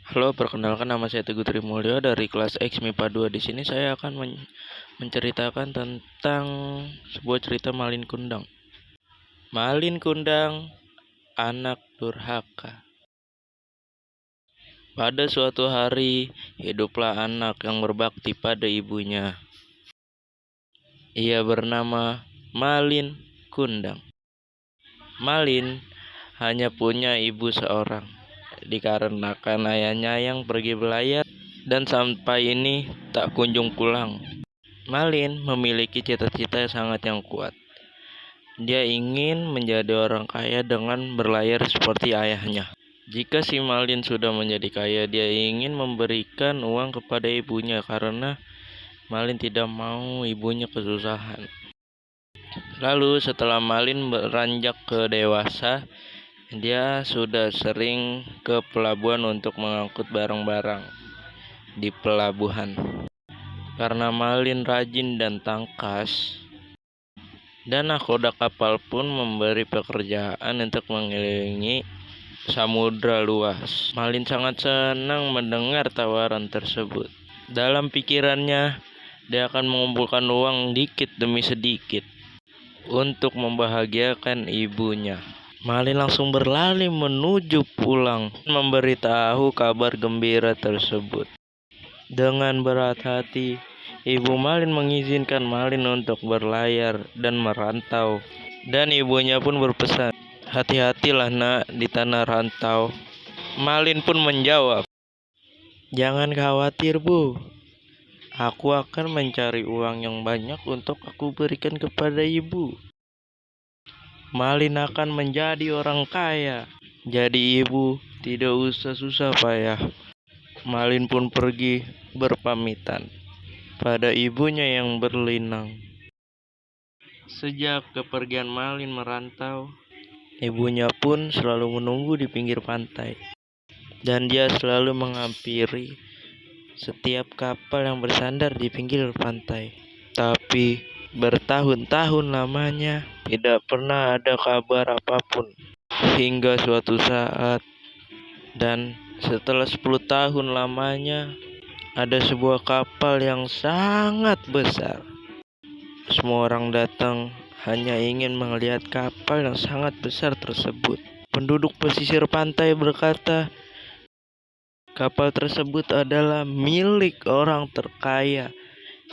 Halo, perkenalkan nama saya Teguh Trimulyo dari kelas X MIPA 2. Di sini saya akan menceritakan tentang sebuah cerita Malin Kundang. Malin Kundang, anak durhaka. Pada suatu hari, hiduplah anak yang berbakti pada ibunya. Ia bernama Malin Kundang. Malin hanya punya ibu seorang, dikarenakan ayahnya yang pergi belayar dan sampai ini tak kunjung pulang. Malin memiliki cita-cita sangat yang kuat. Dia ingin menjadi orang kaya dengan berlayar seperti ayahnya. Jika si Malin sudah menjadi kaya, dia ingin memberikan uang kepada ibunya karena Malin tidak mau ibunya kesusahan. Lalu setelah Malin beranjak ke dewasa, dia sudah sering ke pelabuhan untuk mengangkut barang-barang di pelabuhan. Karena Malin rajin dan tangkas, dan nahkoda kapal pun memberi pekerjaan untuk mengelilingi samudra luas. Malin sangat senang mendengar tawaran tersebut. Dalam pikirannya, dia akan mengumpulkan uang dikit demi sedikit untuk membahagiakan ibunya. Malin langsung berlari menuju pulang, memberitahu kabar gembira tersebut. Dengan berat hati, Ibu Malin mengizinkan Malin untuk berlayar dan merantau. Dan ibunya pun berpesan, "Hati-hatilah nak di tanah rantau." Malin pun menjawab, "Jangan khawatir Bu, aku akan mencari uang yang banyak untuk aku berikan kepada ibu. Malin akan menjadi orang kaya. Jadi ibu tidak usah susah payah." Malin pun pergi berpamitan pada ibunya yang berlinang. Sejak kepergian Malin merantau, ibunya pun selalu menunggu di pinggir pantai. Dan dia selalu menghampiri setiap kapal yang bersandar di pinggir pantai. Tapi bertahun-tahun lamanya tidak pernah ada kabar apapun. Hingga suatu saat, dan setelah 10 tahun lamanya, ada sebuah kapal yang sangat besar. Semua orang datang hanya ingin melihat kapal yang sangat besar tersebut. Penduduk pesisir pantai berkata, kapal tersebut adalah milik orang terkaya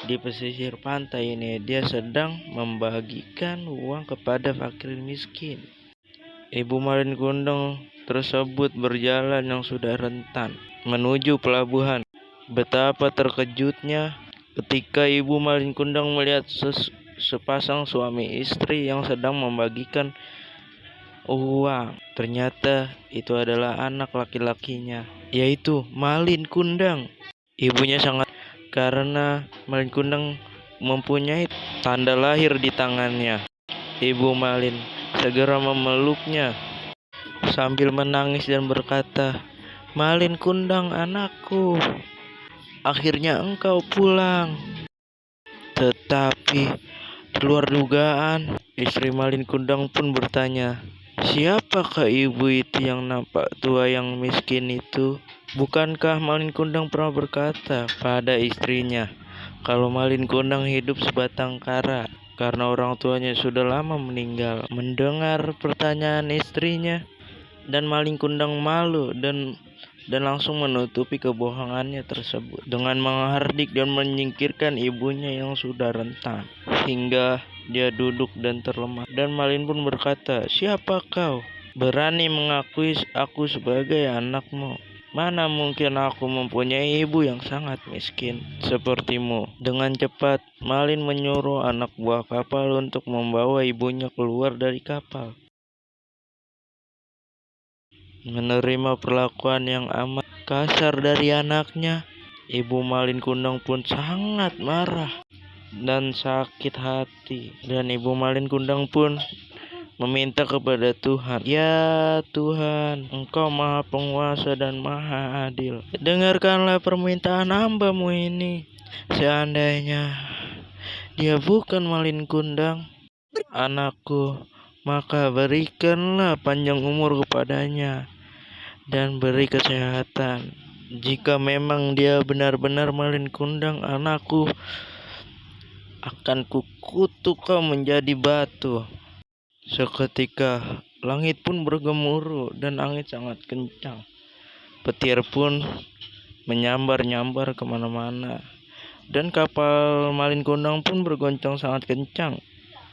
di pesisir pantai ini. Dia sedang membagikan uang kepada fakir miskin. Ibu Malin Kundang tersebut berjalan yang sudah rentan menuju pelabuhan. Betapa terkejutnya ketika Ibu Malin Kundang melihat sepasang suami istri yang sedang membagikan uang. Ternyata itu adalah anak laki-lakinya, yaitu Malin Kundang. Ibunya sangat karena Malin Kundang mempunyai tanda lahir di tangannya. Ibu Malin segera memeluknya sambil menangis dan berkata, "Malin Kundang anakku, akhirnya engkau pulang." Tetapi keluar dugaan, istri Malin Kundang pun bertanya, "Siapakah ibu itu yang nampak tua yang miskin itu?" Bukankah Malin Kundang pernah berkata pada istrinya kalau Malin Kundang hidup sebatang kara karena orang tuanya sudah lama meninggal? Mendengar pertanyaan istrinya, dan Malin Kundang malu dan langsung menutupi kebohongannya tersebut dengan menghardik dan menyingkirkan ibunya yang sudah rentan hingga dia duduk dan terlemah. Dan Malin pun berkata, "Siapa kau? Berani mengakui aku sebagai anakmu? Mana mungkin aku mempunyai ibu yang sangat miskin sepertimu." Dengan cepat, Malin menyuruh anak buah kapal untuk membawa ibunya keluar dari kapal. Menerima perlakuan yang amat kasar dari anaknya, Ibu Malin Kundang pun sangat marah dan sakit hati. Dan Ibu Malin Kundang pun meminta kepada Tuhan, "Ya Tuhan, Engkau Maha Penguasa dan Maha Adil. Dengarkanlah permintaan hamba-Mu ini. Seandainya dia bukan Malin Kundang, anakku, maka berikanlah panjang umur kepadanya dan beri kesehatan." Jika memang dia benar-benar Malin Kundang, anakku, akan kukutuk kau menjadi batu. Seketika langit pun bergemuruh dan angin sangat kencang. Petir pun menyambar-nyambar kemana-mana. Dan kapal Malin Kundang pun bergoncang sangat kencang.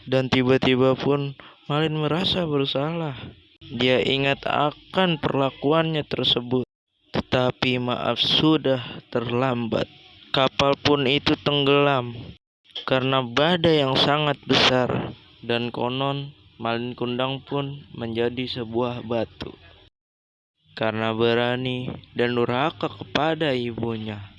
Dan tiba-tiba pun Malin merasa bersalah. Dia ingat akan perlakuannya tersebut. Tetapi maaf, sudah terlambat. Kapal pun itu tenggelam karena badai yang sangat besar. Dan konon Malin Kundang pun menjadi sebuah batu karena berani dan durhaka kepada ibunya.